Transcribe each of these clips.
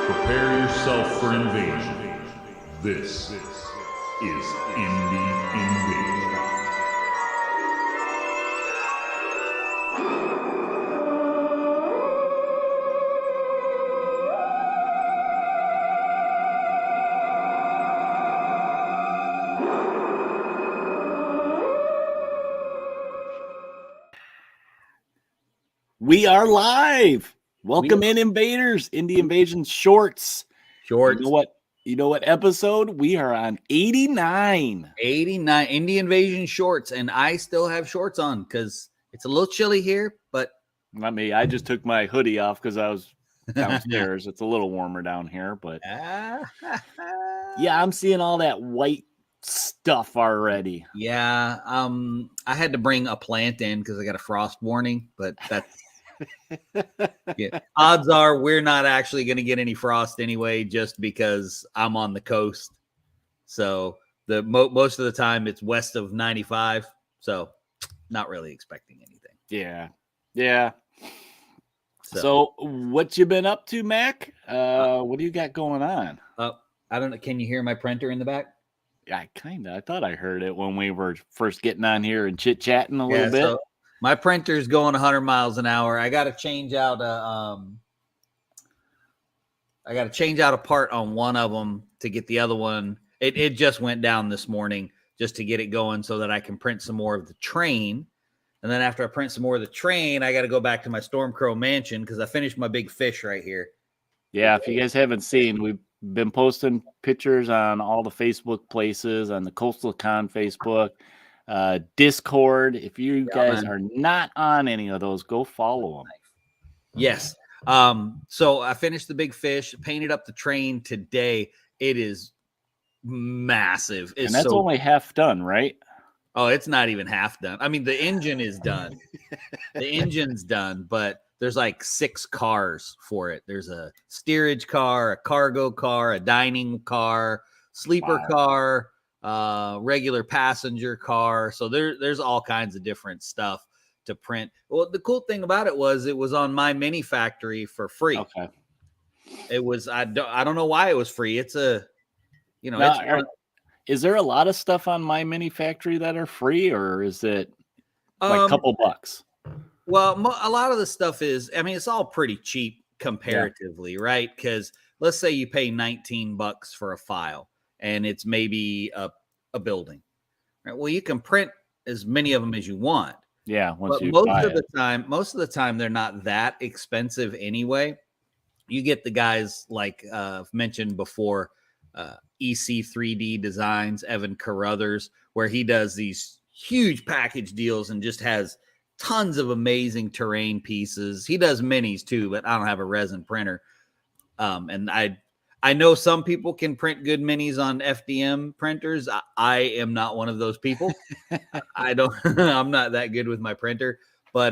Prepare yourself for invasion. This is Indie Invasion. We are live. Welcome in, invaders. Indie Invasion shorts. Shorts. You know what episode? We are on 89. 89 Indie Invasion shorts, and I still have shorts on because it's a little chilly here, but Not me. I just took my hoodie off because I was downstairs. It's a little warmer down here, but yeah, I'm seeing all that white stuff already. Yeah. I had to bring a plant in because I got a frost warning, but that's yeah. Odds are we're not actually going to get any frost anyway, just because I'm on the coast. So the most of the time it's west of 95. So not really expecting anything. Yeah. So what you been up to, Mac? What do you got going on? I don't know. Can you hear my printer in the back? Yeah, I thought I heard it when we were first getting on here and chit-chatting a little bit. So my printer's going 100 miles an hour. I got to change out a part on one of them to get the other one. It just went down this morning just to get it going so that I can print some more of the train. And then after I print some more of the train, I got to go back to my Stormcrow mansion because I finished my big fish right here. Yeah, if you guys haven't seen, we've been posting pictures on all the Facebook places, on the Coastal Con Facebook, Discord. If you guys are not on any of those, go follow them. Yes. So I finished the big fish, painted up the train today. It is massive. And that's only half done, right? Oh, it's not even half done. I mean, the engine is done. The engine's done, but there's like 6 cars for it. There's a steerage car, a cargo car, a dining car, sleeper car, regular passenger car. So there's all kinds of different stuff to print. Well, the cool thing about it was on My Mini Factory for free. Okay. It was, I don't know why it was free. It's a, is there a lot of stuff on My Mini Factory that are free, or is it like a couple bucks? Well, a lot of the stuff is, I mean, it's all pretty cheap comparatively, right? Because let's say you pay $19 for a file and it's maybe a building, right? Well, you can print as many of them as you want. Yeah. Most of the time, they're not that expensive anyway. You get the guys like I've mentioned before, EC3D Designs, Evan Carruthers, where he does these huge package deals and just has tons of amazing terrain pieces. He does minis too, but I don't have a resin printer. And I know some people can print good minis on FDM printers. I am not one of those people. I'm not that good with my printer, but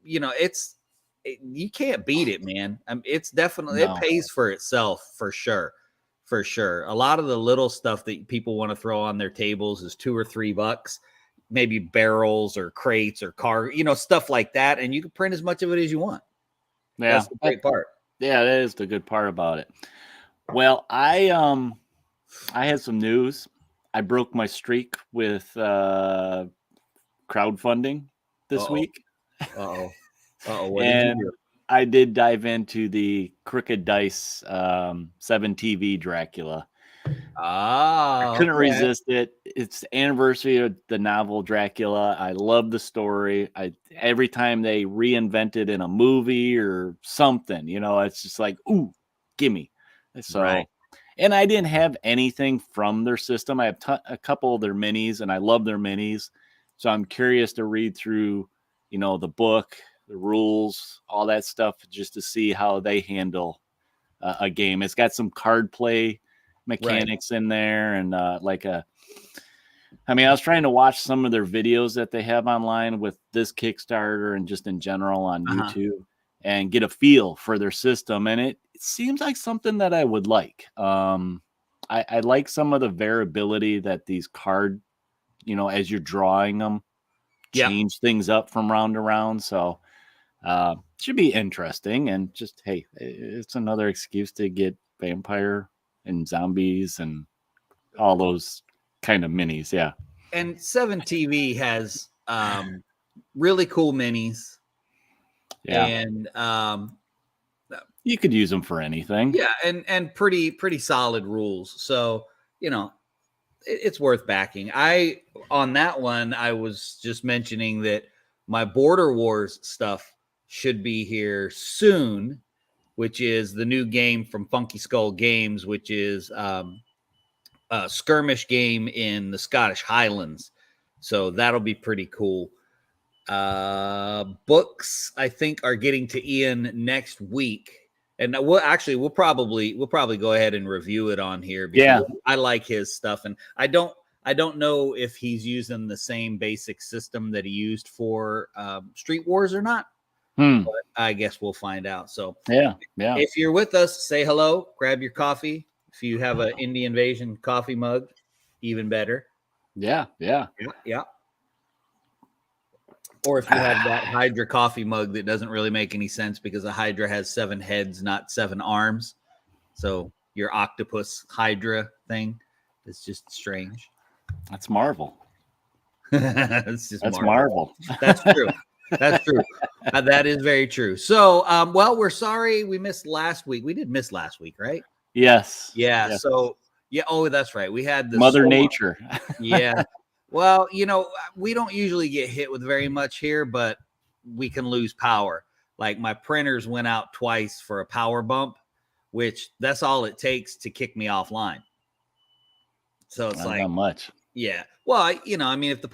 you can't beat it, man. It's definitely, it pays for itself for sure. For sure. A lot of the little stuff that people want to throw on their tables is $2 or $3, maybe barrels or crates or stuff like that. And you can print as much of it as you want. Yeah. That's the great part. Yeah, that is the good part about it. Well, I had some news. I broke my streak with crowdfunding this week. What did you do? I did dive into the Crooked Dice 7 TV Dracula. I couldn't resist it. It's the anniversary of the novel Dracula. I love the story. Every time they reinvent it in a movie or something, it's just like, ooh, gimme. So, right. And I didn't have anything from their system. I have a couple of their minis, and I love their minis. So I'm curious to read through, the book, the rules, all that stuff, just to see how they handle a game. It's got some card play mechanics in there, and I was trying to watch some of their videos that they have online with this Kickstarter and just in general on YouTube and get a feel for their system. And it seems like something that I would like. I like some of the variability that these card, as you're drawing them, change things up from round to round. So should be interesting. And just, hey, it's another excuse to get vampire and zombies and all those kind of minis. Yeah. And 7 TV has really cool minis. Yeah. And you could use them for anything. Yeah, and pretty solid rules. So, it's worth backing. On that one, I was just mentioning that my Border Wars stuff should be here soon, which is the new game from Funky Skull Games, which is a skirmish game in the Scottish Highlands. So that'll be pretty cool. Books, I think, are getting to Ian next week. And we'll probably go ahead and review it on here because I like his stuff, and I don't know if he's using the same basic system that he used for Street Wars or not. But I guess we'll find out. So yeah. If you're with us, say hello, grab your coffee. If you have an Indie Invasion coffee mug, even better. Yeah. Or if you have that Hydra coffee mug that doesn't really make any sense because a Hydra has 7 heads, not 7 arms. So your octopus Hydra thing is just strange. That's Marvel. That's Marvel. That's true. That's true. That is very true. So, we're sorry we missed last week. We did miss last week, right? Yes. Yeah. So, yeah. Oh, that's right. We had the Mother Nature. Yeah. Well, we don't usually get hit with very much here, but we can lose power. Like my printers went out twice for a power bump, which that's all it takes to kick me offline. So it's not much. Yeah. Well, if the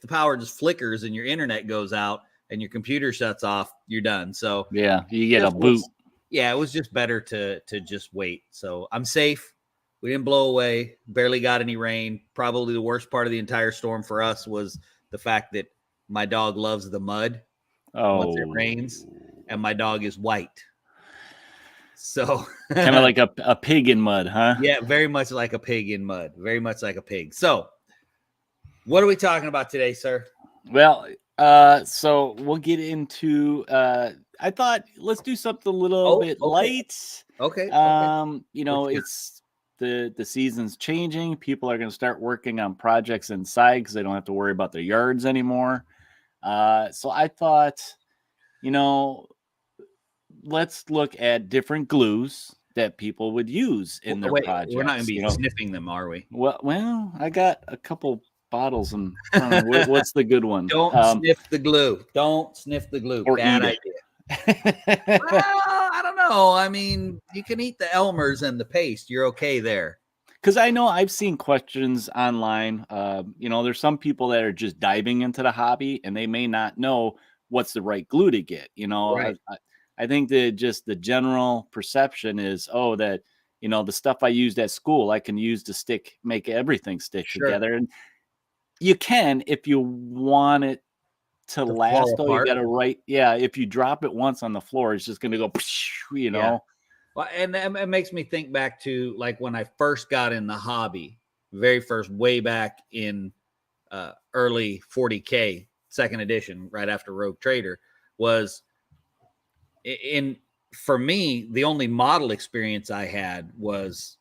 power just flickers and your internet goes out and your computer shuts off, you're done. So yeah, you get a boot. It was just better to just wait. So I'm safe. We didn't blow away, barely got any rain. Probably the worst part of the entire storm for us was the fact that my dog loves the mud once it rains, and my dog is white. So kind of like a pig in mud, huh? Yeah, very much like a pig in mud. Very much like a pig. So what are we talking about today, sir? Well, so we'll get into I thought let's do something a little bit light. Okay. It's the season's changing. People are going to start working on projects inside because they don't have to worry about their yards anymore. So I thought, let's look at different glues that people would use in their projects. We're not going to be sniffing them, are we? Well, I got a couple bottles and what's the good one? Don't sniff the glue. Don't sniff the glue. Or Bad eat idea. Well, I don't know. I mean, you can eat the Elmers and the paste. You're okay there. Because I know I've seen questions online. There's some people that are just diving into the hobby and they may not know what's the right glue to get. Right. I think that just the general perception is, that, the stuff I used at school, I can use to make everything stick together. And you can, if you want it to last, though, you got to if you drop it once on the floor, it's just going to go, Yeah. Well, and it makes me think back to like when I first got in the hobby, very first, way back in early 40K, second edition, right after Rogue Trader, was for me, the only model experience I had was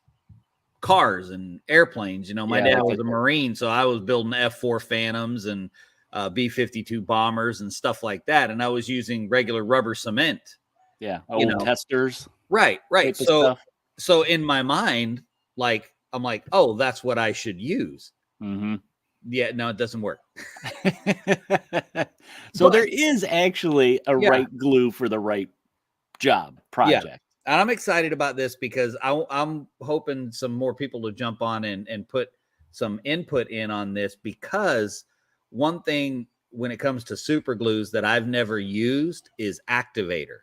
cars and airplanes. My dad was a Marine, so I was building F-4 Phantoms and B-52 bombers and stuff like that. And I was using regular rubber cement. Yeah. Testers. Right. So in my mind, I'm like, oh, that's what I should use. Mm-hmm. Yeah, no, it doesn't work. So there is actually a right glue for the right job project. Yeah. And I'm excited about this because I'm hoping some more people to jump on and put some input in on this, because one thing when it comes to super glues that I've never used is activator.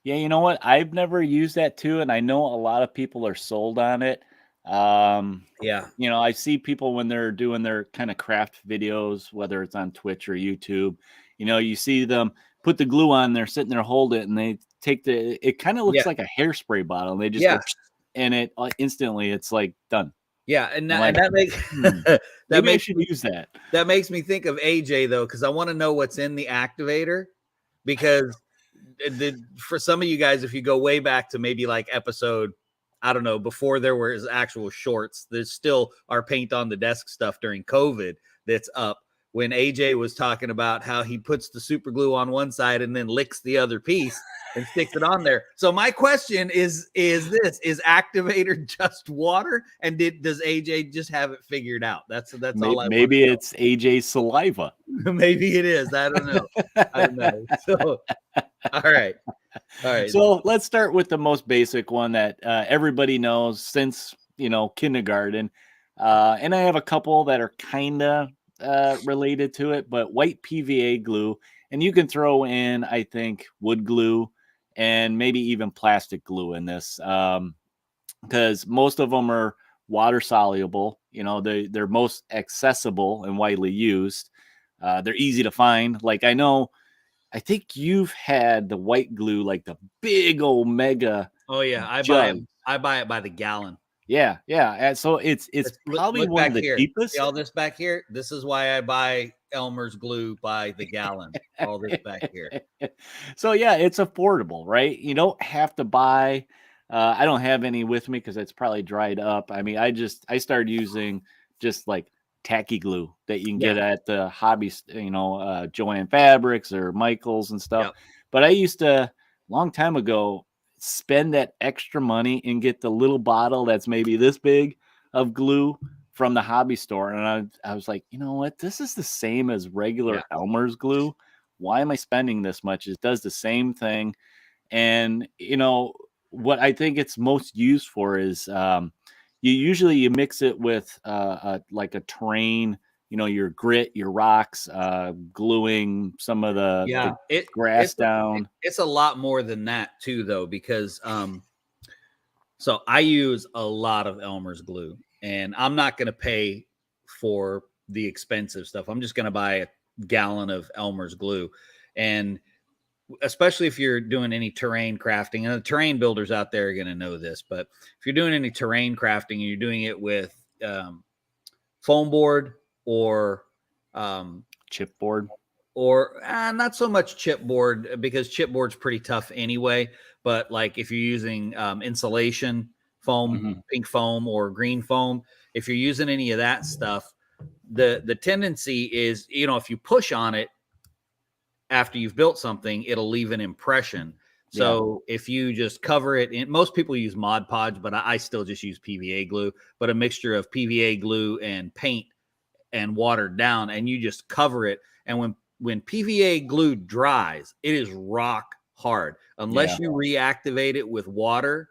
Yeah, you know what? I've never used that too, and I know a lot of people are sold on it. I see people when they're doing their kind of craft videos, whether it's on Twitch or YouTube, you see them put the glue on, they're sitting there, hold it, and they take it kind of looks like a hairspray bottle, and they just go, and it instantly it's like done. Yeah, and that makes maybe I should use that. That makes me think of AJ though, because I want to know what's in the activator, because for some of you guys, if you go way back to maybe like episode, I don't know, before there was actual shorts, there's still our paint on the desk stuff during COVID that's up. When AJ was talking about how he puts the super glue on one side and then licks the other piece and sticks it on there. So my question is this: is activator just water, and does AJ just have it figured out? That's all. Maybe it's AJ's saliva. Maybe it is. I don't know. I don't know. So, all right. So let's start with the most basic one that everybody knows since kindergarten, and I have a couple that are kind of related to it, but white PVA glue, and you can throw in, I think, wood glue and maybe even plastic glue in this, because most of them are water soluble. They're most accessible and widely used. They're easy to find. Like I think you've had the white glue, like the big old mega. Oh yeah, I buy it by the gallon. Yeah. And so it's probably one of the cheapest. See all this back here? This is why I buy Elmer's glue by the gallon. All this back here. So yeah, it's affordable, right? You don't have to buy. I don't have any with me because it's probably dried up. I mean, I started using just like tacky glue that you can get at the hobby, Joann Fabrics or Michaels and stuff. Yep. But I used to, long time ago, spend that extra money and get the little bottle that's maybe this big of glue from the hobby store. And I was like, you know what? This is the same as regular Elmer's glue. Why am I spending this much? It does the same thing. And, what I think it's most used for is you mix it with like a terrain, your grit, your rocks, gluing some of the grass down. It's a lot more than that too, though, because so I use a lot of Elmer's glue, and I'm not going to pay for the expensive stuff. I'm just going to buy a gallon of Elmer's glue, and especially if you're doing any terrain crafting, and the terrain builders out there are going to know this, but if you're doing any terrain crafting and you're doing it with foam board or chipboard, or not so much chipboard, because chipboard's pretty tough anyway, but like if you're using insulation foam, pink foam or green foam, if you're using any of that stuff, the tendency is, if you push on it after you've built something, it'll leave an impression. So if you just cover it in, most people use Mod Podge, but I still just use PVA glue, but a mixture of PVA glue and paint and watered down, and you just cover it. And when PVA glue dries, it is rock hard. Unless you reactivate it with water,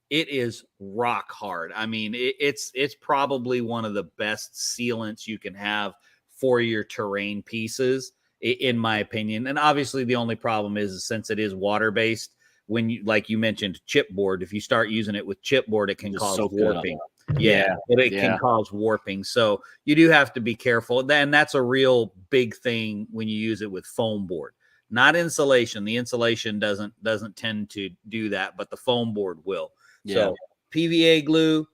it is rock hard. I mean, it's probably one of the best sealants you can have for your terrain pieces, in my opinion. And obviously the only problem is since it is water-based, when you, like you mentioned, chipboard, if you start using it with chipboard, it can cause warping. It can cause warping. So you do have to be careful. And that's a real big thing when you use it with foam board, not insulation. The insulation doesn't tend to do that, but the foam board will. So PVA glue,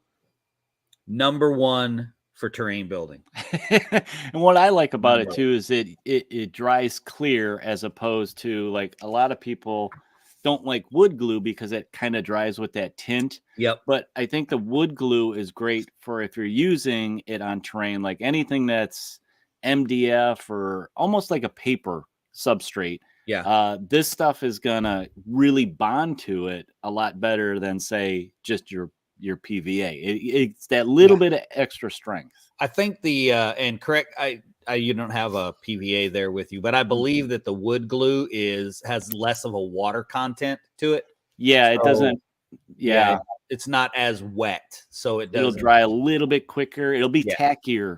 number one for terrain building. And what I like about it too is it dries clear, as opposed to, like, a lot of people don't like wood glue because it kind of dries with that tint. But I think the wood glue is great for if you're using it on terrain, like anything that's MDF or almost like a paper substrate. This stuff is gonna really bond to it a lot better than, say, just your PVA. It's that little bit of extra strength. I think and correct, you don't have a PVA there with you, but I believe that the wood glue has less of a water content to it. It doesn't. It's not as wet, so it'll dry a little bit quicker. It'll be tackier.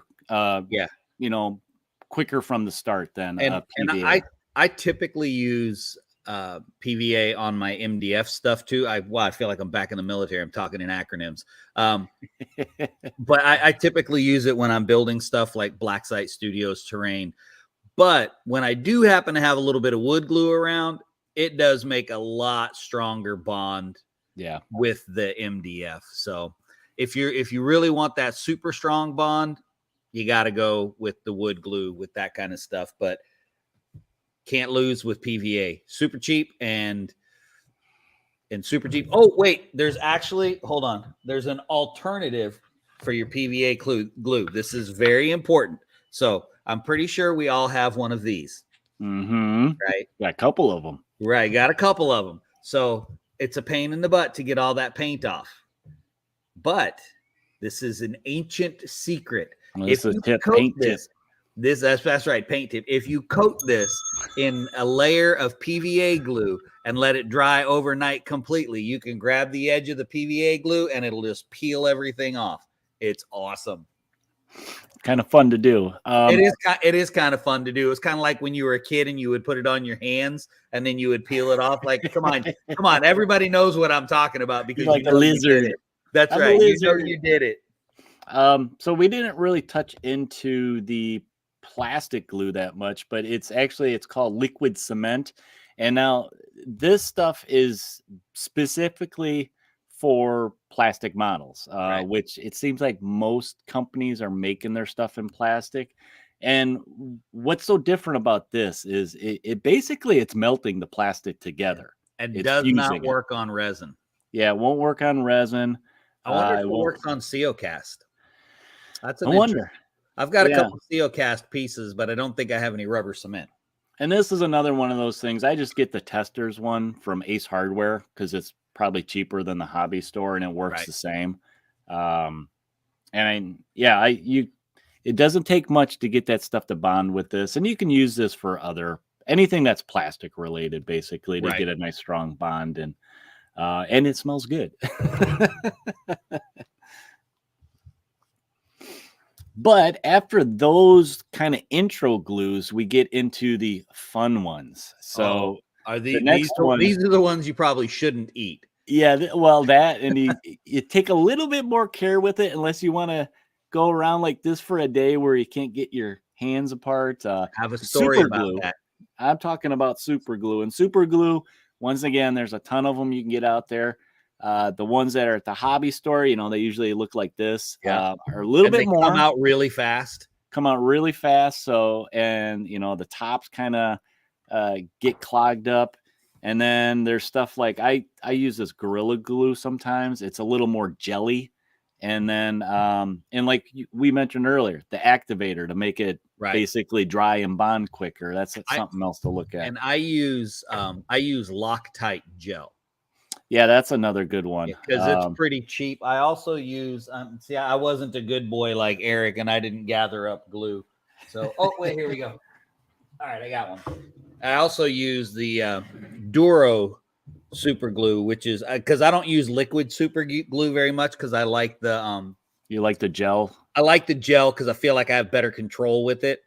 Quicker from the start than PVA. And I typically use PVA on my MDF stuff too. I feel like I'm back in the military. I'm talking in acronyms. But I typically use it when I'm building stuff like Black Site Studios terrain. But when I do happen to have a little bit of wood glue around, it does make a lot stronger bond with the MDF. So if you really want that super strong bond, you got to go with the wood glue with that kind of stuff. But Can't lose with PVA. Super cheap and super cheap. Oh, wait, there's actually, hold on. There's an alternative for your PVA glue. This is very important. So I'm pretty sure we all have one of these. Right? Got a couple of them. Right. Got a couple of them. So it's a pain in the butt to get all that paint off. But this is an ancient secret. Well, this is a paint tip. That's right, paint tip. If you coat this in a layer of PVA glue and let it dry overnight completely, you can grab the edge of the PVA glue and it'll just peel everything off. It's awesome. Kind of fun to do. It is kind of fun to do. It's kind of like when you were a kid and you would put it on your hands and then you would peel it off. Like, come on. Everybody knows what I'm talking about because like you a lizard. That's right. You know you did it. So we didn't really touch into the plastic glue that much, but it's called liquid cement. And now this stuff is specifically for plastic models, which it seems like most companies are making their stuff in plastic. And what's so different about this is it basically it's melting the plastic together. And it does not work on resin. Yeah, it won't work on resin. I wonder if it works on KieLoKaz. That's I wonder. I've got a couple of KieLoKaz pieces, but I don't think I have any rubber cement. And this is another one of those things. I just get the testers one from Ace Hardware because it's probably cheaper than the hobby store and it works the same. It doesn't take much to get that stuff to bond with this. And you can use this for anything that's plastic related, basically, to get a nice strong bond. And it smells good. But after those kind of intro glues, we get into the fun ones. So these are the ones you probably shouldn't eat. Yeah, that and you take a little bit more care with it, unless you want to go around like this for a day where you can't get your hands apart. Have a story about that. I'm talking about super glue. And super glue, once again, there's a ton of them you can get out there. The ones that are at the hobby store, they usually look like this, are a little bit more. Come out really fast. So, and the tops kind of get clogged up. And then there's stuff like I use this Gorilla Glue sometimes. It's a little more jelly. And then, and like we mentioned earlier, the activator to make it basically dry and bond quicker. That's something else to look at. And I use Loctite gel. Yeah, that's another good one because it's pretty cheap. I also use I wasn't a good boy like Eric, and I didn't gather up glue. So wait, here we go. All right, I got one. I also use the Duro super glue, which is because I don't use liquid super glue very much because I like the you like the gel. I like the gel because I feel like I have better control with it.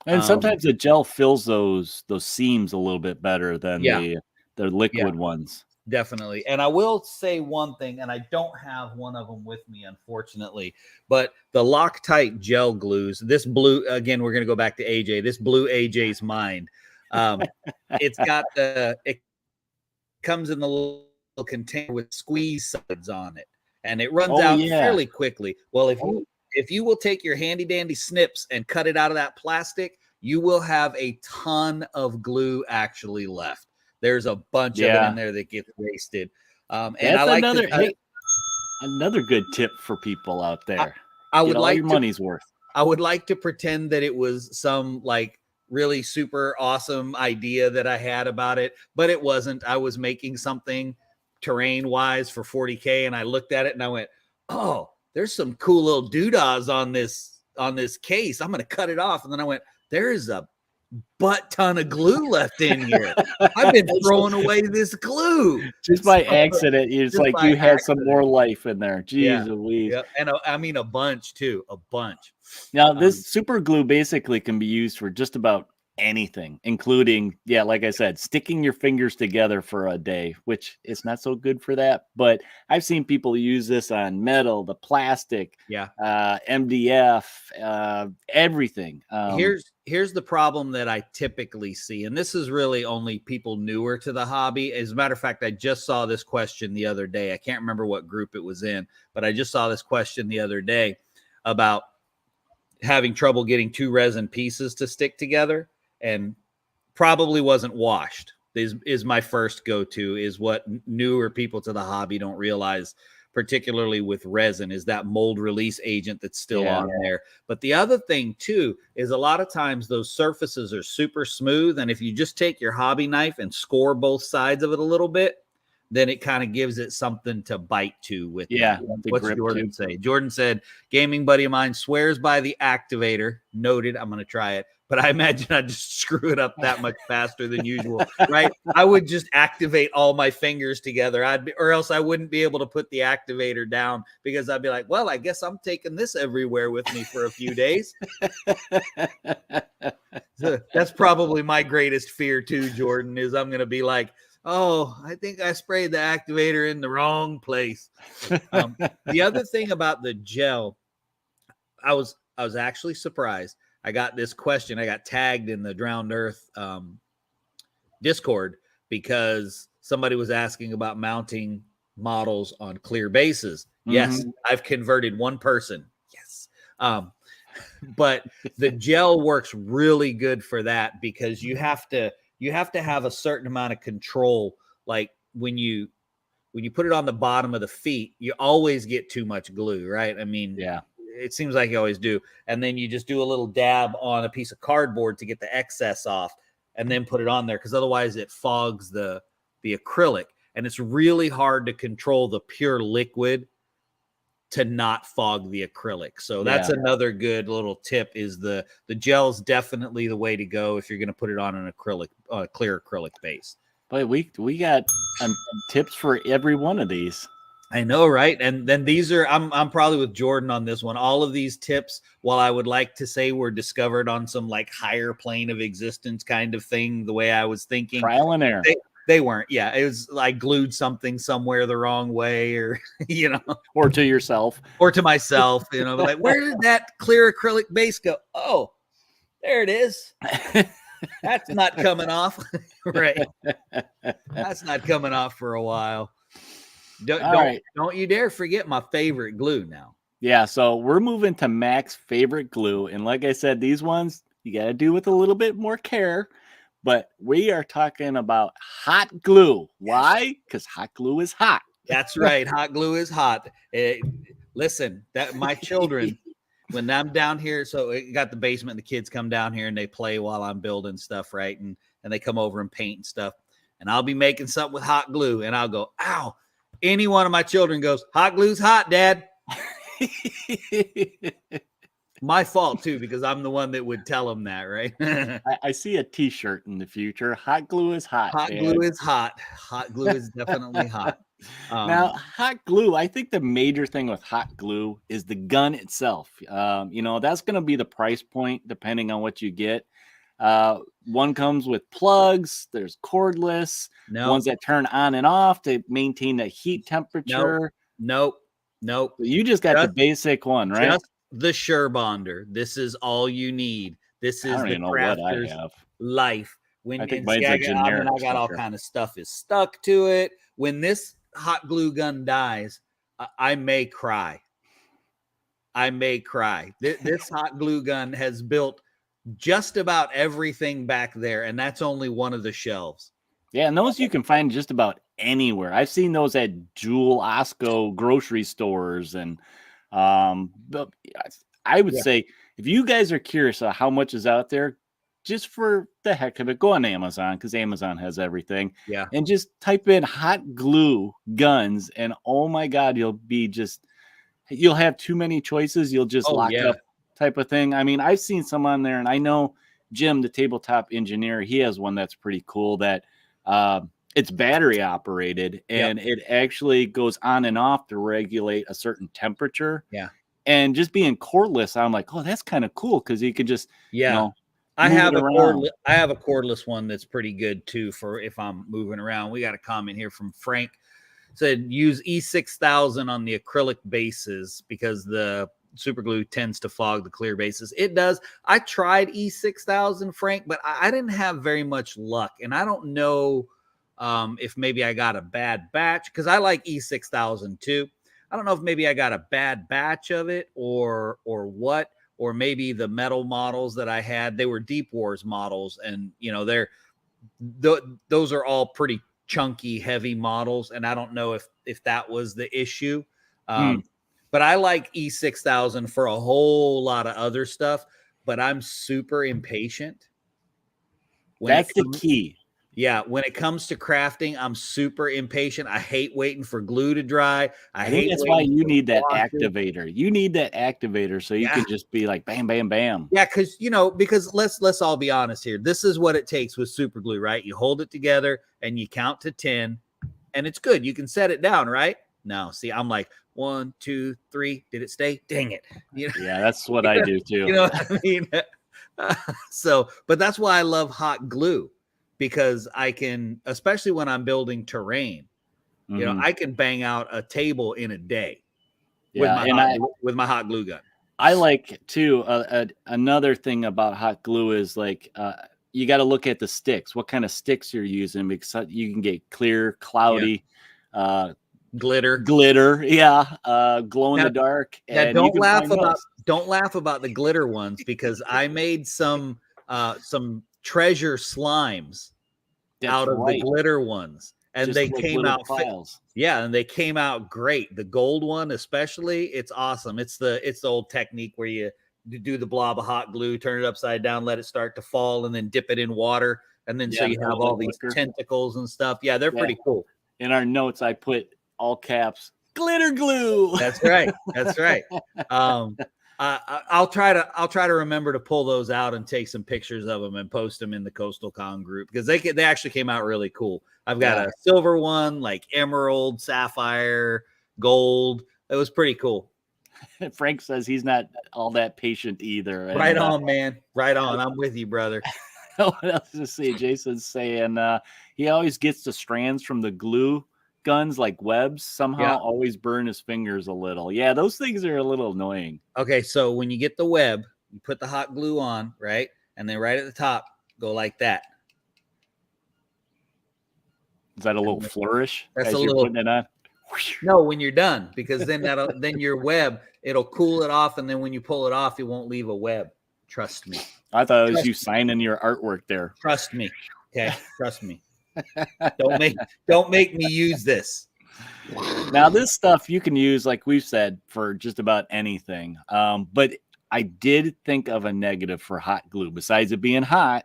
And sometimes the gel fills those seams a little bit better than the liquid ones. Definitely. And I will say one thing, and I don't have one of them with me, unfortunately, but the Loctite gel glues, this blue, again, we're going to go back to AJ, this blew AJ's mind. It comes in the little container with squeeze sides on it, and it runs out fairly quickly. Well, if you will take your handy dandy snips and cut it out of that plastic, you will have a ton of glue actually left. There's a bunch of it in there that gets wasted. And that's another good tip for people out there. I would like your money's worth. I would like to pretend that it was some like really super awesome idea that I had about it, but it wasn't. I was making something terrain wise for 40K, and I looked at it and I went, "Oh, there's some cool little doodahs on this case. I'm going to cut it off." And then I went, "There is a butt ton of glue left in here. I've been throwing away this glue just by accident." It's like you had some more life in there. Jeez Louise. Yeah. And I mean a bunch too, a bunch. Now this super glue basically can be used for just about anything, including, like I said, sticking your fingers together for a day, which is not so good for that. But I've seen people use this on metal, the plastic, MDF, everything. Here's the problem that I typically see, and this is really only people newer to the hobby. As a matter of fact, I just saw this question the other day. I can't remember what group it was in, but I just saw this question the other day about having trouble getting two resin pieces to stick together. And probably wasn't washed. Is my first go-to, is what newer people to the hobby don't realize, particularly with resin, is that mold release agent that's still on there. But the other thing too is a lot of times those surfaces are super smooth, and if you just take your hobby knife and score both sides of it a little bit, then it kind of gives it something to bite to with. What's Jordan say? Jordan said, gaming buddy of mine swears by the activator. Noted. I'm going to try it, but I imagine I'd just screw it up that much faster than usual, right? I would just activate all my fingers together. Or else I wouldn't be able to put the activator down, because I'd be like, well, I guess I'm taking this everywhere with me for a few days. So that's probably my greatest fear too, Jordan, is I'm going to be like, oh, I think I sprayed the activator in the wrong place. The other thing about the gel, I was actually surprised. I got this question. I got tagged in the Drowned Earth Discord because somebody was asking about mounting models on clear bases. Yes, I've converted one person. Yes. But the gel works really good for that, because you have to have a certain amount of control. Like when you put it on the bottom of the feet, you always get too much glue, right? I mean, it seems like you always do. And then you just do a little dab on a piece of cardboard to get the excess off, and then put it on there, because otherwise it fogs the acrylic. And it's really hard to control the pure liquid to not fog the acrylic. So that's another good little tip, is the gel's definitely the way to go if you're going to put it on an acrylic, clear acrylic base. But we got tips for every one of these. I know, right? And then these are, I'm probably with Jordan on this one. All of these tips, while I would like to say were discovered on some like higher plane of existence kind of thing, the way I was thinking, trial and error. They weren't. Yeah, it was like glued something somewhere the wrong way, or or to yourself, or to myself. Like, where did that clear acrylic base go? Oh, there it is. That's not coming off. Right. That's not coming off for a while. Don't you dare forget my favorite glue now. Yeah, so we're moving to Mac's favorite glue, and like I said, these ones you got to do with a little bit more care. But we are talking about hot glue. Why? Because hot glue is hot. That's right. Hot glue is hot. Listen, that my children, when I'm down here, so I got the basement, the kids come down here and they play while I'm building stuff, right? And they come over and paint and stuff. And I'll be making something with hot glue, and I'll go, ow. Any one of my children goes, hot glue's hot, Dad. My fault too, because I'm the one that would tell them that, right? I see a T-shirt in the future. Hot glue is hot. Hot glue is hot. Hot glue is definitely hot. Now, hot glue, I think the major thing with hot glue is the gun itself. That's going to be the price point depending on what you get. One comes with plugs. There's cordless. Ones that turn on and off to maintain the heat temperature. Nope. You just got the basic one, right? Just the Surebonder. This is all you need. This is the crafter's life. I think mine's a generic. I got all kind of stuff is stuck to it. When this hot glue gun dies, I may cry. This hot glue gun has built just about everything back there, and that's only one of the shelves. Yeah, and those you can find just about anywhere. I've seen those at Jewel Osco grocery stores, and but I would say if you guys are curious about how much is out there, just for the heck of it, go on Amazon, because Amazon has everything. Yeah, and just type in hot glue guns, and oh my God, you'll have too many choices. You'll just lock up type of thing. I mean, I've seen some on there, and I know Jim, the tabletop engineer, he has one that's pretty cool that it's battery operated, and it actually goes on and off to regulate a certain temperature. Yeah. And just being cordless, I'm like, oh, that's kind of cool, because you could just, I have a cordless one that's pretty good too for if I'm moving around. We got a comment here from Frank. Said use E6000 on the acrylic bases because the super glue tends to fog the clear bases. It does. I tried E6000, Frank, but I didn't have very much luck, and I don't know if maybe I got a bad batch, because I like E6000 too. I don't know if maybe I got a bad batch of it or what, or maybe the metal models that I had, they were Deep Wars models, and those are all pretty chunky, heavy models, and I don't know if that was the issue. But I like E6000 for a whole lot of other stuff, but I'm super impatient. That's the key. Yeah, when it comes to crafting, I'm super impatient. I hate waiting for glue to dry. I think that's why you need that activator. You need that activator so you can just be like bam, bam, bam. Yeah, because let's all be honest here. This is what it takes with super glue, right? You hold it together and you count to 10, and it's good. You can set it down, right? No, see, I'm like 1, 2, 3. Did it stay? Dang it! Yeah, that's what I do too. You know what I mean? But that's why I love hot glue. Because I can, especially when I'm building terrain, I can bang out a table in a day with my hot glue gun. I like too. Another thing about hot glue is like you got to look at the sticks. What kind of sticks you're using, because you can get clear, cloudy, glitter, glow in the dark. And don't laugh about the glitter ones, because I made some treasure slimes out of the glitter ones, and they came out and they came out great. The gold one especially, it's awesome. It's the old technique where you do the blob of hot glue, turn it upside down, let it start to fall, and then dip it in water, and then so you have all these tentacles and stuff. Yeah, they're pretty cool. In our notes I put all caps glitter glue. That's right. I'll try to remember to pull those out and take some pictures of them and post them in the Coastal Con group, because they actually came out really cool. I've got a silver one, like emerald, sapphire, gold. It was pretty cool. Frank says he's not all that patient either. Right on, man. Right on. I'm with you, brother. What else to say? Jason's saying he always gets the strands from the glue guns, like webs, somehow always burn his fingers a little. Yeah, those things are a little annoying. Okay, so when you get the web, you put the hot glue on, right? And then right at the top, go like that. Is that a little flourish? That's a little putting it on? No, when you're done, because then then your web, it'll cool it off, and then when you pull it off, it won't leave a web. Trust me. I thought it was you signing your artwork there. Trust me. Okay, trust me. Don't make me use this. Now, this stuff you can use, like we've said, for just about anything. But I did think of a negative for hot glue, besides it being hot,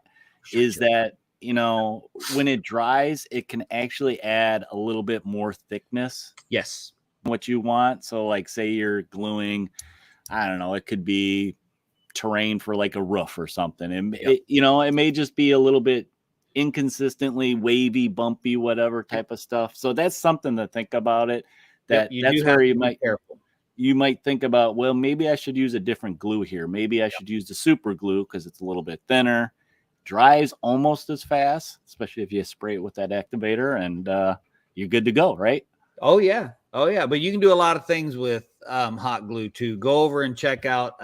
is that, when it dries, it can actually add a little bit more thickness. Yes. What you want. So, like, say you're gluing, I don't know, it could be terrain for like a roof or something. And, it may just be a little bit inconsistently wavy, bumpy, whatever type of stuff. So that's something to think about it. That's where you might think about, well, maybe I should use a different glue here. Maybe I should use the super glue because it's a little bit thinner, dries almost as fast, especially if you spray it with that activator, and you're good to go, right? Oh yeah. But you can do a lot of things with hot glue too. Go over and check out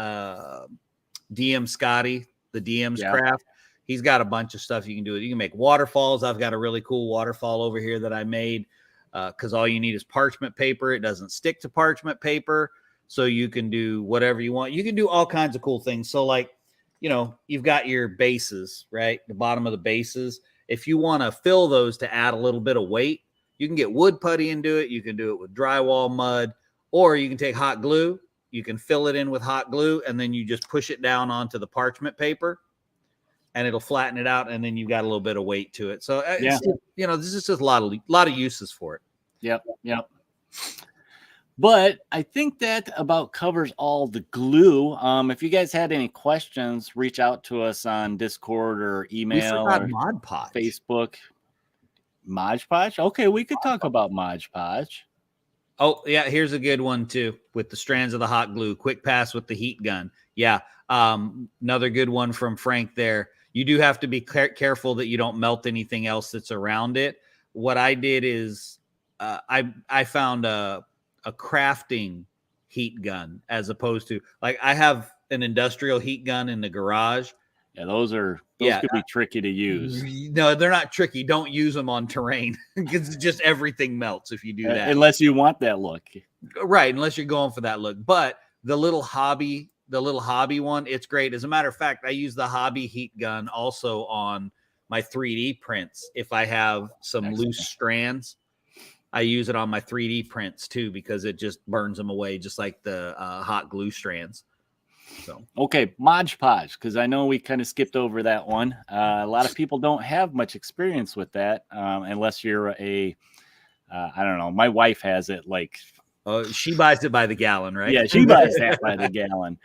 DM Scotty, the DM's Craft. He's got a bunch of stuff you can do. You can make waterfalls. I've got a really cool waterfall over here that I made because all you need is parchment paper. It doesn't stick to parchment paper, so you can do whatever you want. You can do all kinds of cool things. So like, you've got your bases, right? The bottom of the bases. If you want to fill those to add a little bit of weight, you can get wood putty into it. You can do it with drywall mud, or you can take hot glue. You can fill it in with hot glue, and then you just push it down onto the parchment paper, and it'll flatten it out, and then you've got a little bit of weight to it. So, this is just a lot of uses for it. Yep. But I think that about covers all the glue. If you guys had any questions, reach out to us on Discord or email or Mod Podge. Facebook. Mod Podge? Okay, we could talk about Mod Podge. Oh, yeah, here's a good one, too, with the strands of the hot glue. Quick pass with the heat gun. Yeah, another good one from Frank there. You do have to be careful that you don't melt anything else that's around it. What I did is I found a crafting heat gun, as opposed to, like, I have an industrial heat gun in the garage. Yeah, those could be tricky to use. No, they're not tricky. Don't use them on terrain because just everything melts if you do that. Unless you want that look. Right, unless you're going for that look. But the little hobby one, it's great. As a matter of fact, I use the hobby heat gun also on my 3D prints. If I have some loose strands, I use it on my 3D prints too, because it just burns them away, just like the hot glue strands. So okay, Mod Podge, because I know we kind of skipped over that one. A lot of people don't have much experience with that, unless you're I don't know. My wife has it. Like, she buys it by the gallon, right? Yeah, she buys that by the gallon.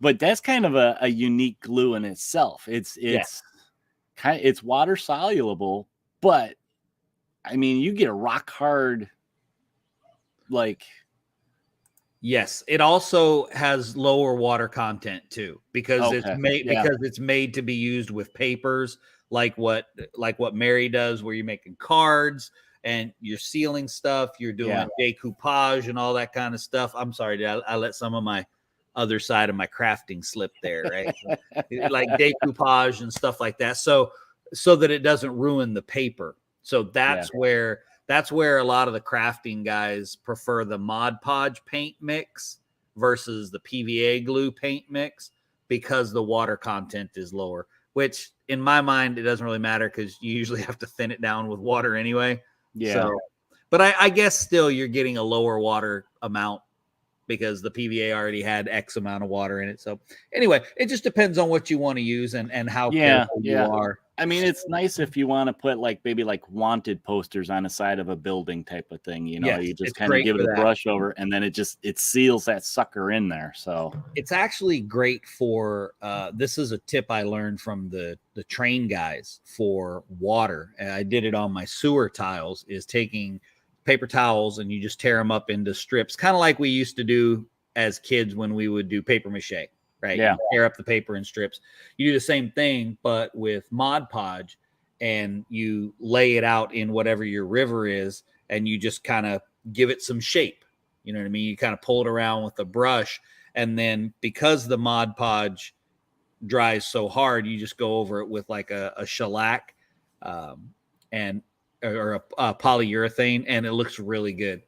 But that's kind of a unique glue in itself. It's water soluble, but I mean, you get a rock hard, like. Yes, it also has lower water content too, because it's made to be used with papers, like what Mary does, where you're making cards and you're sealing stuff, you're doing decoupage and all that kind of stuff. I'm sorry, I let some of my other side of my crafting slip there, right? Like decoupage and stuff like that, so that it doesn't ruin the paper. So that's where a lot of the crafting guys prefer the Mod Podge paint mix versus the PVA glue paint mix, because the water content is lower, which in my mind, it doesn't really matter, because you usually have to thin it down with water anyway. Yeah. So, but I guess still you're getting a lower water amount, because the PVA already had X amount of water in it. So anyway, it just depends on what you want to use and how careful you are. I mean, it's nice if you want to put maybe wanted posters on the side of a building type of thing. You know, you just kind of give it a brush over, and then it seals that sucker in there. So it's actually great for, this is a tip I learned from the train guys for water. And I did it on my sewer tiles, is taking paper towels and you just tear them up into strips, kind of like we used to do as kids when we would do paper mache. Right. Yeah. You tear up the paper in strips. You do the same thing, but with Mod Podge, and you lay it out in whatever your river is, and you just kind of give it some shape. You know what I mean? You kind of pull it around with a brush, and then because the Mod Podge dries so hard, you just go over it with like a shellac or a polyurethane, and it looks really good.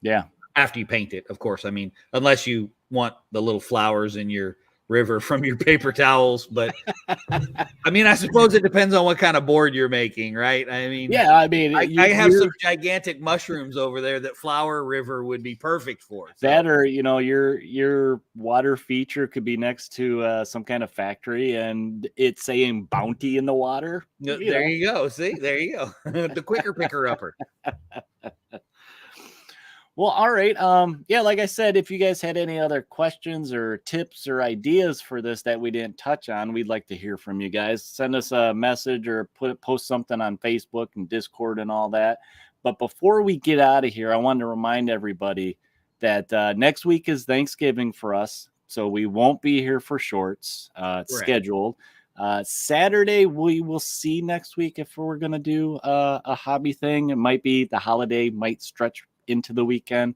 Yeah. After you paint it, of course. I mean, unless you want the little flowers in your river from your paper towels, but I mean, I suppose it depends on what kind of board you're making, right? I mean, I have some gigantic mushrooms over there that Flower River would be perfect for. So. That, or your water feature could be next to some kind of factory, and it's saying bounty in the water. There you go. See, there you go. The quicker picker upper. Well, all right. Like I said, if you guys had any other questions or tips or ideas for this that we didn't touch on, we'd like to hear from you guys. Send us a message or post something on Facebook and Discord and all that. But before we get out of here, I wanted to remind everybody that next week is Thanksgiving for us, so we won't be here for shorts. It's scheduled. Saturday, we will see next week if we're going to do a hobby thing. It might be the holiday, might stretch into the weekend.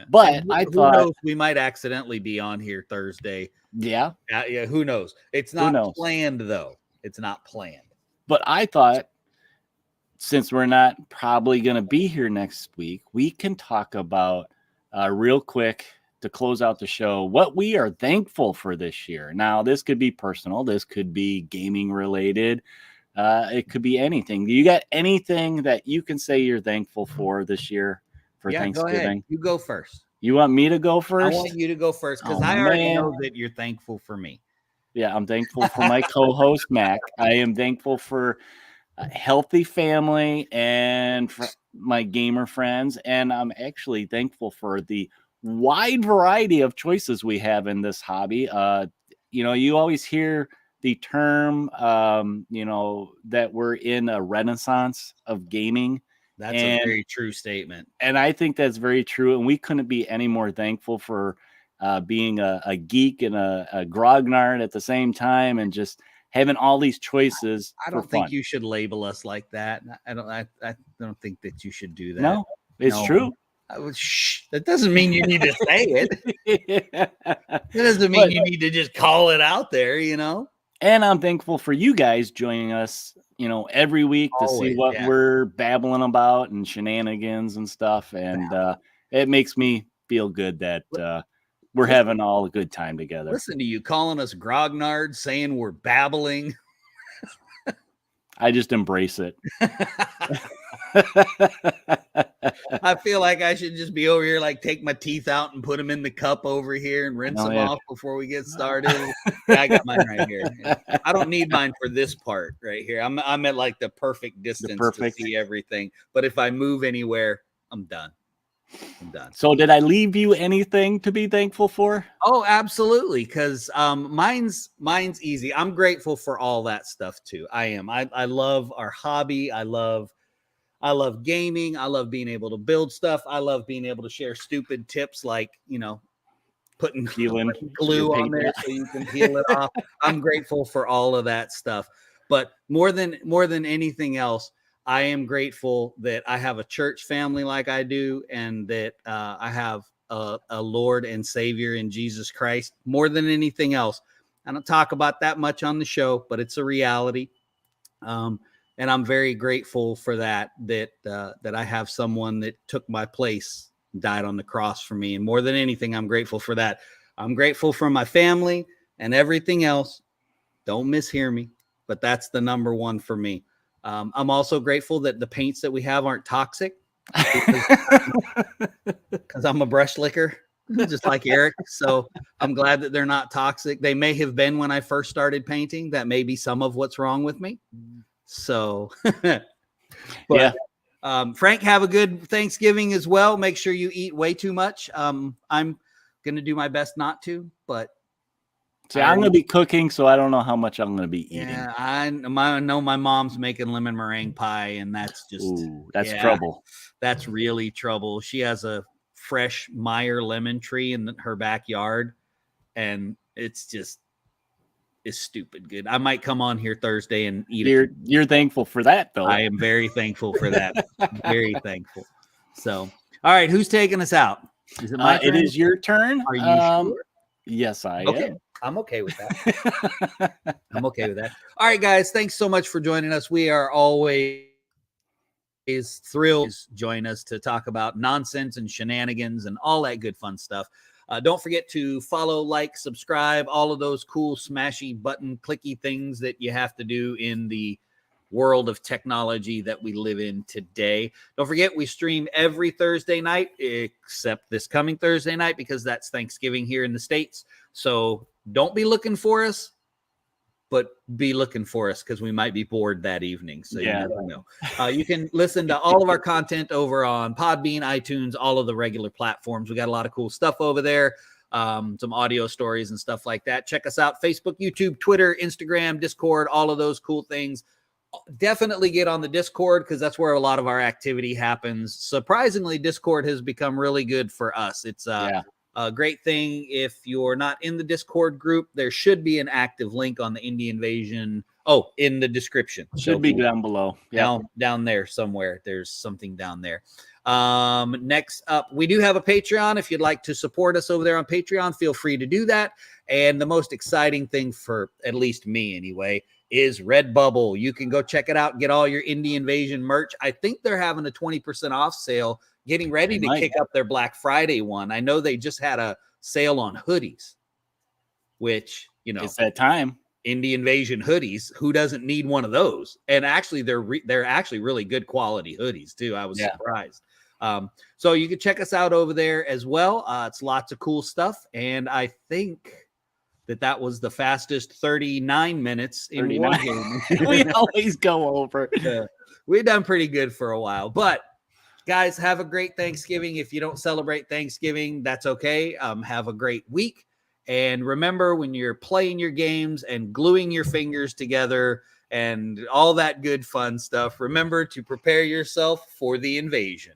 But I thought, who knows, we might accidentally be on here Thursday. Who knows? It's not planned though. It's not planned. But I thought, since we're not probably going to be here next week, we can talk about real quick to close out the show what we are thankful for this year. Now, this could be personal, this could be gaming related, it could be anything. Do you got anything that you can say you're thankful for this year? Thanksgiving. Go ahead. You go first. You want me to go first? I want you to go first, because I already know that you're thankful for me. Yeah, I'm thankful for my co-host Mac. I am thankful for a healthy family and for my gamer friends, and I'm actually thankful for the wide variety of choices we have in this hobby. You always hear the term, that we're in a renaissance of gaming. That's a very true statement. And I think that's very true. And we couldn't be any more thankful for being a geek and a grognard at the same time, and just having all these choices. I don't think you should label us like that. I don't think that you should do that. No, it's true. That doesn't mean you need to say it. That doesn't mean you need to just call it out there, And I'm thankful for you guys joining us, every week to see what we're babbling about and shenanigans and stuff. And it makes me feel good that we're having all a good time together. Listen to you calling us grognards, saying we're babbling. I just embrace it. I feel like I should just be over here, like take my teeth out and put them in the cup over here and rinse them off before we get started. Yeah, I got mine right here. I don't need mine for this part right here. I'm at like the perfect distance to see everything. But if I move anywhere, I'm done. I'm done. So did I leave you anything to be thankful for? Oh, absolutely. Because mine's easy. I'm grateful for all that stuff too. I am. I love our hobby. I love gaming. I love being able to build stuff. I love being able to share stupid tips like, putting glue on there so you can peel it off. I'm grateful for all of that stuff. But more than anything else, I am grateful that I have a church family like I do, and that I have a Lord and Savior in Jesus Christ. More than anything else, I don't talk about that much on the show, but it's a reality. And I'm very grateful for that I have someone that took my place, died on the cross for me. And more than anything, I'm grateful for that. I'm grateful for my family and everything else. Don't mishear me, but that's the number one for me. I'm also grateful that the paints that we have aren't toxic, because I'm a brush licker, just like Eric. So I'm glad that they're not toxic. They may have been when I first started painting. That may be some of what's wrong with me. So, Frank, have a good Thanksgiving as well. Make sure you eat way too much. I'm going to do my best not to, but see, I'm going to be cooking, so I don't know how much I'm going to be eating. Yeah, I know my mom's making lemon meringue pie, and that's just trouble. That's really trouble. She has a fresh Meyer lemon tree in her backyard, and it's stupid good. I might come on here Thursday and eat it. You're thankful for that, though. I am very thankful for that. Very thankful. So, all right, who's taking us out? Is it my turn? It is your turn. Are you sure? Yes, I am. I'm okay with that. I'm okay with that. All right, guys. Thanks so much for joining us. We are always thrilled to join us to talk about nonsense and shenanigans and all that good fun stuff. Don't forget to follow, like, subscribe, all of those cool smashy button clicky things that you have to do in the world of technology that we live in today. Don't forget, we stream every Thursday night, except this coming Thursday night, because that's Thanksgiving here in the States. So don't be looking for us, but be looking for us, because we might be bored that evening. So you never know. You can listen to all of our content over on Podbean, iTunes, all of the regular platforms. We got a lot of cool stuff over there. Some audio stories and stuff like that. Check us out: Facebook, YouTube, Twitter, Instagram, Discord, all of those cool things. Definitely get on the Discord, because that's where a lot of our activity happens. Surprisingly, Discord has become really good for us. It's a great thing. If you're not in the Discord group, there should be an active link on the Indie Invasion. Oh, in the description. Should be down below. Down there somewhere. There's something down there. Next up, we do have a Patreon. If you'd like to support us over there on Patreon, feel free to do that. And the most exciting thing, for at least me anyway, is Redbubble. You can go check it out, get all your Indie Invasion merch. I think they're having a 20% off sale, getting ready to kick up their Black Friday one. I know they just had a sale on hoodies, which, it's that time. Indie Invasion hoodies. Who doesn't need one of those? And actually, they're actually really good quality hoodies too. I was surprised. So you can check us out over there as well. It's lots of cool stuff. And I think that was the fastest 39 minutes in Wargaming. We always go over. We've done pretty good for a while. But guys, have a great Thanksgiving. If you don't celebrate Thanksgiving, that's okay. Have a great week. And remember, when you're playing your games and gluing your fingers together and all that good fun stuff, remember to prepare yourself for the invasion.